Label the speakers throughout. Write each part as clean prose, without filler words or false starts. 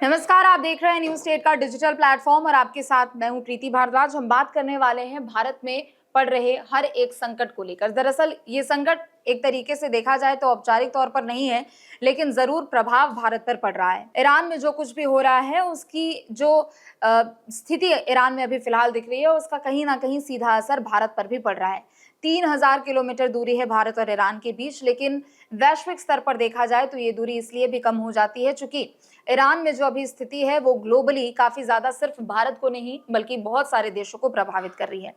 Speaker 1: नमस्कार, आप देख रहे हैं न्यूज स्टेट का डिजिटल प्लेटफॉर्म और आपके साथ मैं हूं प्रीति भारद्वाज। हम बात करने वाले हैं भारत में पड़ रहे हर एक संकट को लेकर। दरअसल ये संकट एक तरीके से देखा जाए तो औपचारिक तौर पर नहीं है, लेकिन जरूर प्रभाव भारत पर पड़ रहा है। ईरान में जो कुछ भी हो रहा है, उसकी जो स्थिति ईरान में अभी फिलहाल दिख रही है, उसका कहीं ना कहीं सीधा असर भारत पर भी पड़ रहा है। 3000 किलोमीटर दूरी है भारत और ईरान के बीच, लेकिन वैश्विक स्तर पर देखा जाए तो ये दूरी इसलिए भी कम हो जाती है चूंकि ईरान में जो अभी स्थिति है वो ग्लोबली काफी ज्यादा सिर्फ भारत को नहीं बल्कि बहुत सारे देशों को प्रभावित कर रही है।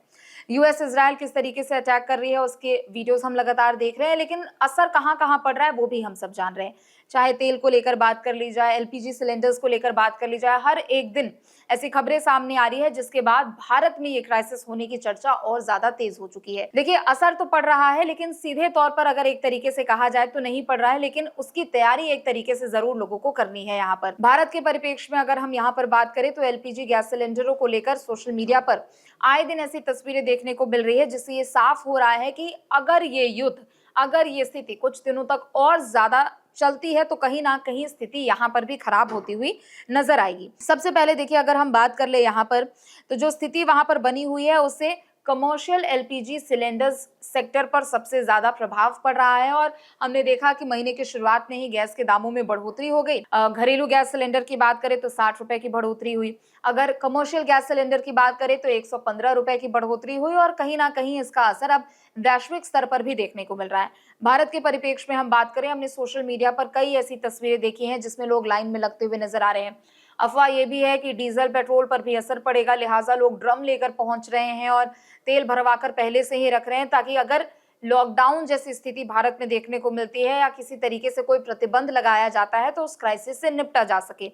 Speaker 1: यूएस इजराइल किस तरीके से अटैक कर रही है उसके वीडियोस हम लगातार देख रहे हैं, लेकिन असर कहां कहां पड़ रहा है वो भी हम सब जान रहे हैं। चाहे तेल को लेकर बात कर ली जाए, एलपीजी सिलेंडर्स को लेकर बात कर ली जाए, हर एक दिन ऐसी खबरें सामने आ रही है जिसके बाद भारत में ये क्राइसिस होने की चर्चा और ज्यादा तेज हो चुकी है। देखिए, असर तो पड़ रहा है, लेकिन सीधे तौर पर अगर एक तरीके से कहा जाए तो नहीं पड़ रहा है, लेकिन उसकी तैयारी एक तरीके से जरूर लोगों को करनी है। यहाँ पर भारत के परिप्रेक्ष्य में अगर हम यहाँ पर बात करें तो एलपीजी गैस सिलेंडरों को लेकर सोशल मीडिया पर आए दिन ऐसी तस्वीरें देखने को मिल रही है जिससे ये साफ हो रहा है कि अगर ये युद्ध, अगर ये स्थिति कुछ दिनों तक और ज्यादा चलती है तो कहीं ना कहीं स्थिति यहाँ पर भी खराब होती हुई नजर आएगी। सबसे पहले देखिए, अगर हम बात कर ले यहाँ पर तो जो स्थिति वहां पर बनी हुई है उससे कमर्शियल एलपीजी सिलेंडर्स सेक्टर पर सबसे ज्यादा प्रभाव पड़ रहा है और हमने देखा कि महीने की शुरुआत में ही गैस के दामों में बढ़ोतरी हो गई। घरेलू गैस सिलेंडर की बात करें तो 60 रुपए की बढ़ोतरी हुई। अगर कमर्शियल गैस सिलेंडर की बात करें तो 115 रुपए की बढ़ोतरी हुई और कहीं ना कहीं इसका असर अब वैश्विक स्तर पर भी देखने को मिल रहा है। भारत के परिप्रेक्ष्य में हम बात करें, हमने सोशल मीडिया पर कई ऐसी तस्वीरें देखी हैं जिसमें लोग लाइन में लगते हुए नजर आ रहे हैं। अफवाह ये भी है कि डीजल पेट्रोल पर भी असर पड़ेगा, लिहाजा लोग ड्रम लेकर पहुंच रहे हैं और तेल भरवाकर पहले से ही रख रहे हैं ताकि अगर लॉकडाउन जैसी स्थिति भारत में देखने को मिलती है या किसी तरीके से कोई प्रतिबंध लगाया जाता है तो उस क्राइसिस से निपटा जा सके।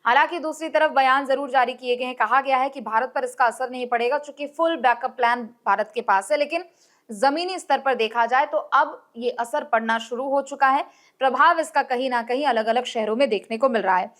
Speaker 1: हालांकि दूसरी तरफ बयान जरूर जारी किए गए हैं, कहा गया है कि भारत पर इसका असर नहीं पड़ेगा चूंकि फुल बैकअप प्लान भारत के पास है, लेकिन जमीनी स्तर पर देखा जाए तो अब ये असर पड़ना शुरू हो चुका है। प्रभाव इसका कहीं ना कहीं अलग अलग शहरों में देखने को मिल रहा है।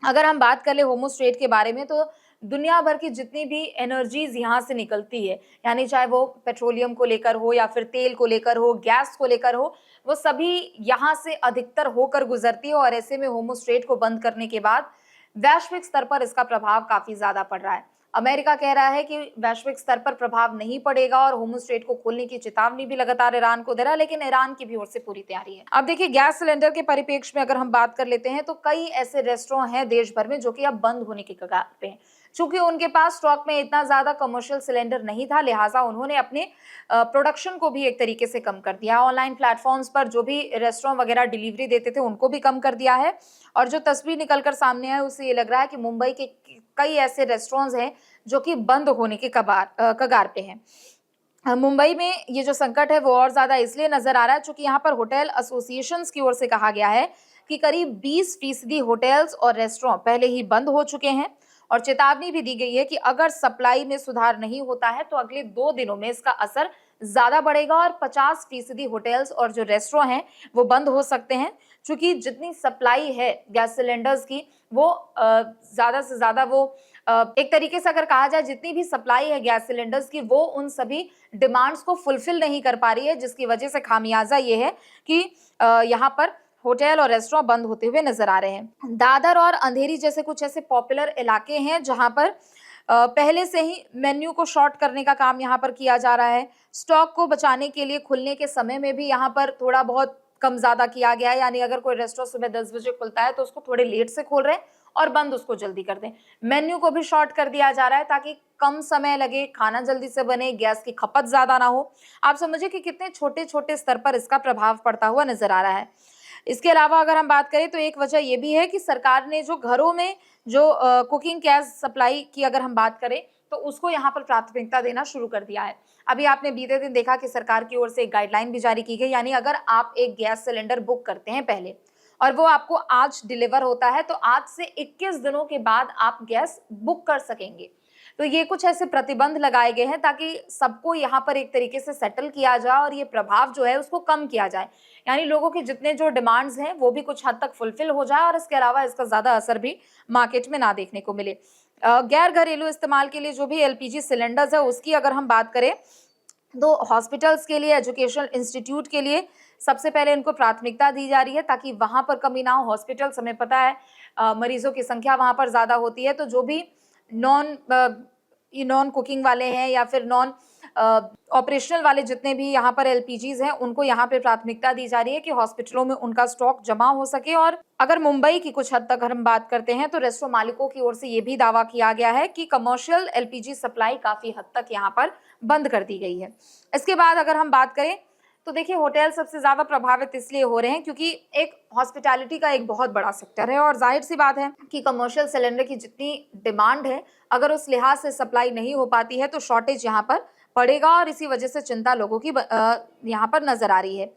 Speaker 1: अगर हम बात कर ले होमोस्ट्रेट के बारे में तो दुनिया भर की जितनी भी एनर्जीज यहाँ से निकलती है, यानी चाहे वो पेट्रोलियम को लेकर हो या फिर तेल को लेकर हो, गैस को लेकर हो, वो सभी यहाँ से अधिकतर होकर गुजरती है और ऐसे में होमोस्ट्रेट को बंद करने के बाद वैश्विक स्तर पर इसका प्रभाव काफी ज्यादा पड़ रहा है। अमेरिका कह रहा है कि वैश्विक स्तर पर प्रभाव नहीं पड़ेगा और होमोस्ट्रेट को खोलने की चेतावनी भी लगातार ईरान को दे रहा है, लेकिन ईरान की भी ओर से पूरी तैयारी है। अब देखिए, गैस सिलेंडर के परिप्रेक्ष्य में अगर हम बात कर लेते हैं तो कई ऐसे रेस्टोरेंट हैं देश भर में जो कि अब बंद होने की कगार पे हैं। चूंकि उनके पास स्टॉक में इतना ज्यादा कमर्शियल सिलेंडर नहीं था, लिहाजा उन्होंने अपने प्रोडक्शन को भी एक तरीके से कम कर दिया। ऑनलाइन प्लेटफॉर्म्स पर जो भी रेस्टोरेंट वगैरह डिलीवरी देते थे उनको भी कम कर दिया है और जो तस्वीर निकलकर सामने है उससे ये लग रहा है कि मुंबई के कई ऐसे रेस्टोरेंट्स हैं जो कि बंद होने के कगार पे हैं। मुंबई में ये जो संकट है वो और ज्यादा इसलिए नजर आ रहा है क्योंकि यहाँ पर होटल एसोसिएशंस की ओर से कहा गया है कि करीब 20% होटल्स और रेस्टोरेंट पहले ही बंद हो चुके हैं और चेतावनी भी दी गई है कि अगर सप्लाई में सुधार नहीं होता है तो अगले 2 दिनों में इसका असर ज्यादा बढ़ेगा और 50% होटल्स और जो रेस्टोरेंट हैं वो बंद हो सकते हैं। क्योंकि जितनी सप्लाई है गैस सिलेंडर्स की वो ज्यादा से ज्यादा वो एक तरीके से अगर कहा जाए जितनी भी सप्लाई है गैस सिलेंडर्स की वो उन सभी डिमांड्स को फुलफिल नहीं कर पा रही है, जिसकी वजह से खामियाजा ये है कि यहाँ पर होटल और रेस्टोरेंट बंद होते हुए नजर आ रहे हैं। दादर और अंधेरी जैसे कुछ ऐसे पॉपुलर इलाके हैं जहां पर पहले से ही मेन्यू को शॉर्ट करने का काम यहाँ पर किया जा रहा है। स्टॉक को बचाने के लिए खुलने के समय में भी यहाँ पर थोड़ा बहुत कम ज्यादा किया गया है, यानी अगर कोई रेस्टोरेंट सुबह 10 बजे खुलता है तो उसको थोड़े लेट से खोल रहे हैं और बंद उसको जल्दी कर दें। मेन्यू को भी शॉर्ट कर दिया जा रहा है ताकि कम समय लगे, खाना जल्दी से बने, गैस की खपत ज्यादा ना हो। आप समझिए कि कितने छोटे छोटे स्तर पर इसका प्रभाव पड़ता हुआ नजर आ रहा है। इसके अलावा अगर हम बात करें तो एक वजह यह भी है कि सरकार ने जो घरों में जो कुकिंग गैस सप्लाई की अगर हम बात करें तो उसको यहाँ पर प्राथमिकता देना शुरू कर दिया है। अभी आपने बीते दिन देखा कि सरकार की ओर से एक गाइडलाइन भी जारी की गई, यानी अगर आप एक गैस सिलेंडर बुक करते हैं पहले और वो आपको आज डिलीवर होता है तो आज से 21 दिनों के बाद आप गैस बुक कर सकेंगे। तो ये कुछ ऐसे प्रतिबंध लगाए गए हैं ताकि सबको यहाँ पर एक तरीके से सेटल किया जाए और ये प्रभाव जो है उसको कम किया जाए, यानी लोगों के जितने जो डिमांड्स हैं वो भी कुछ हद तक फुलफिल हो जाए और इसके अलावा इसका ज्यादा असर भी मार्केट में ना देखने को मिले। गैर घरेलू इस्तेमाल के लिए जो भी एलपीजी सिलेंडर्स है उसकी अगर हम बात करें तो हॉस्पिटल्स के लिए, एजुकेशनल इंस्टीट्यूट के लिए सबसे पहले इनको प्राथमिकता दी जा रही है ताकि वहां पर कमी ना हो। हॉस्पिटल्स हमें पता है मरीजों की संख्या वहां पर ज्यादा होती है, तो जो भी नॉन कुकिंग वाले हैं या फिर नॉन ऑपरेशनल वाले जितने भी यहाँ पर एलपीजीज हैं, उनको यहाँ पे प्राथमिकता दी जा रही है कि हॉस्पिटलों में उनका स्टॉक जमा हो सके। और अगर मुंबई की कुछ हद तक हम बात करते हैं तो रेस्टोरेंट मालिकों की ओर से ये भी दावा किया गया है कि कमर्शियल एलपीजी सप्लाई काफी हद तक यहाँ पर बंद कर दी गई है। इसके बाद अगर हम बात करें तो देखिए, होटल सबसे ज्यादा प्रभावित इसलिए हो रहे हैं क्योंकि एक हॉस्पिटैलिटी का एक बहुत बड़ा सेक्टर है और जाहिर सी बात है कि कमर्शियल सिलेंडर की जितनी डिमांड है, अगर उस लिहाज से सप्लाई नहीं हो पाती है तो शॉर्टेज यहाँ पर पड़ेगा और इसी वजह से चिंता लोगों की यहाँ पर नजर आ रही है।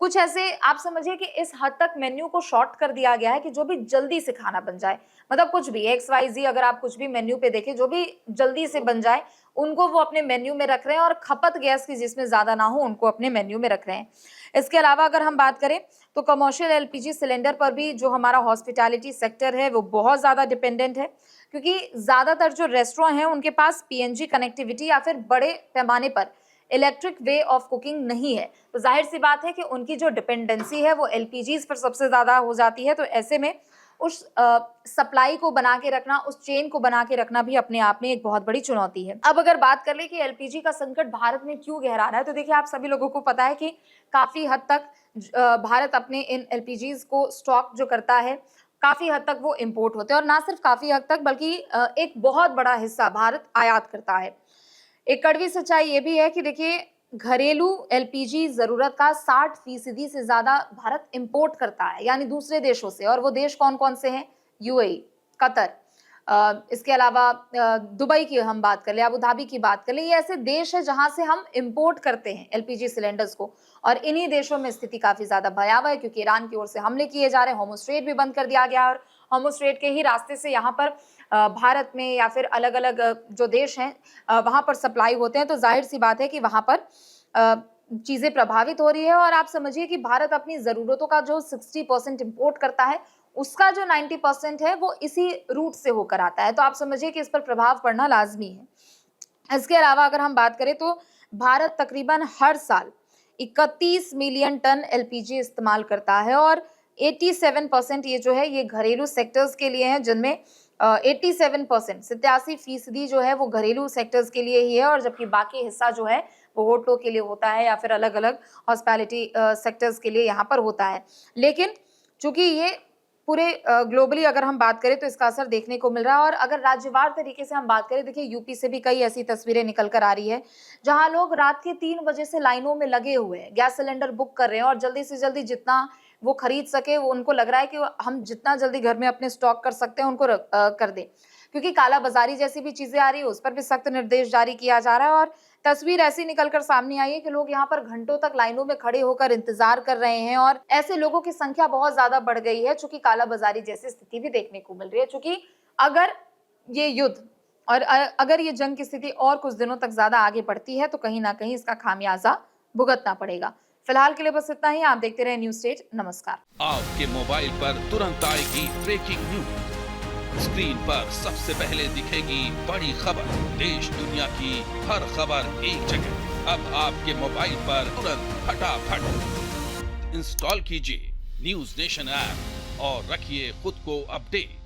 Speaker 1: कुछ ऐसे आप समझिए कि इस हद तक मेन्यू को शॉर्ट कर दिया गया है कि जो भी जल्दी से खाना बन जाए, मतलब कुछ भी XYZ, अगर आप कुछ भी मेन्यू पे देखें जो भी जल्दी से बन जाए उनको वो अपने मेन्यू में रख रहे हैं और खपत गैस की जिसमें ज्यादा ना हो उनको अपने मेन्यू में रख रहे हैं। इसके अलावा अगर हम बात करें तो कमर्शियल एलपीजी सिलेंडर पर भी जो हमारा हॉस्पिटैलिटी सेक्टर है वो बहुत ज्यादा डिपेंडेंट है, क्योंकि ज्यादातर जो रेस्टोरेंट हैं उनके पास PNG कनेक्टिविटी या फिर बड़े पैमाने पर इलेक्ट्रिक वे ऑफ कुकिंग नहीं है। तो जाहिर सी बात है कि उनकी जो डिपेंडेंसी है वो एलपीजीज पर सबसे ज्यादा हो जाती है। तो ऐसे में उस सप्लाई को बना के रखना, उस चेन को बना के रखना भी अपने आप में एक बहुत बड़ी चुनौती है। अब अगर बात कर ले कि एलपीजी का संकट भारत में क्यों गहरा रहा है, तो देखिए, आप सभी लोगों को पता है कि काफी हद तक भारत अपने इन एलपीजीज को स्टॉक जो करता है काफी हद तक वो इंपोर्ट होते हैं, और ना सिर्फ काफी हद तक बल्कि एक बहुत बड़ा हिस्सा भारत आयात करता है। एक कड़वी सच्चाई ये भी है कि देखिए, घरेलू एलपीजी जरूरत का 60% से ज्यादा भारत इंपोर्ट करता है, यानी दूसरे देशों से। और वो देश कौन कौन से हैं? UAE, कतर, इसके अलावा दुबई की हम बात कर ले, अबू धाबी की बात कर ले, ये ऐसे देश है जहां से हम इंपोर्ट करते हैं एलपीजी सिलेंडर्स को। और इन्हीं देशों में स्थिति काफी ज्यादा भयावह है क्योंकि ईरान की ओर से हमले किए जा रहे हैं, होमोस्ट्रेट भी बंद कर दिया गया और होमोस्ट्रेट के ही रास्ते से यहाँ पर भारत में या फिर अलग अलग जो देश हैं वहां पर सप्लाई होते हैं। तो जाहिर सी बात है कि वहां पर चीजें प्रभावित हो रही है। और आप समझिए कि भारत अपनी जरूरतों का जो 60% इंपोर्ट करता है, उसका जो 90% है वो इसी रूट से होकर आता है। तो आप समझिए कि इस पर प्रभाव पड़ना लाजमी है। इसके अलावा अगर हम बात करें तो भारत तकरीबन हर साल 31 मिलियन टन एलपीजी इस्तेमाल करता है और 87% ये जो है ये घरेलू सेक्टर्स के लिए है, जिनमें 87% 87% जो है वो घरेलू सेक्टर्स के लिए ही है, और जबकि बाकी हिस्सा जो है वो होटलों के लिए होता है या फिर अलग अलग हॉस्पिटैलिटी सेक्टर्स के लिए यहाँ पर होता है। लेकिन चूंकि ये पूरे ग्लोबली अगर हम बात करें तो इसका असर देखने को मिल रहा है। और अगर राज्यवार तरीके से हम बात करें, देखिए यूपी से भी कई ऐसी तस्वीरें निकल कर आ रही है जहां लोग रात के 3 बजे से लाइनों में लगे हुए हैं, गैस सिलेंडर बुक कर रहे हैं और जल्दी से जल्दी जितना वो खरीद सके, वो उनको लग रहा है कि हम जितना जल्दी घर में अपने स्टॉक कर सकते हैं उनको कर दें, क्योंकि काला बाजारी जैसी भी चीजें आ रही है उस पर भी सख्त निर्देश जारी किया जा रहा है। और तस्वीर ऐसी निकलकर सामने आई है कि लोग यहाँ पर घंटों तक लाइनों में खड़े होकर इंतजार कर रहे हैं और ऐसे लोगों की संख्या बहुत ज्यादा बढ़ गई है, चूंकि काला बाजारी जैसी स्थिति भी देखने को मिल रही है। चूंकि अगर ये युद्ध और अगर ये जंग की स्थिति और कुछ दिनों तक ज्यादा आगे बढ़ती है तो कहीं ना कहीं इसका खामियाजा भुगतना पड़ेगा। फिलहाल के लिए बस इतना ही। आप देखते रहे न्यूज स्टेट। नमस्कार।
Speaker 2: आपके मोबाइल पर तुरंत आएगी ब्रेकिंग न्यूज, स्क्रीन पर सबसे पहले दिखेगी बड़ी खबर, देश दुनिया की हर खबर एक जगह। अब आपके मोबाइल पर तुरंत फटाफट इंस्टॉल कीजिए न्यूज नेशन ऐप और रखिए खुद को अपडेट।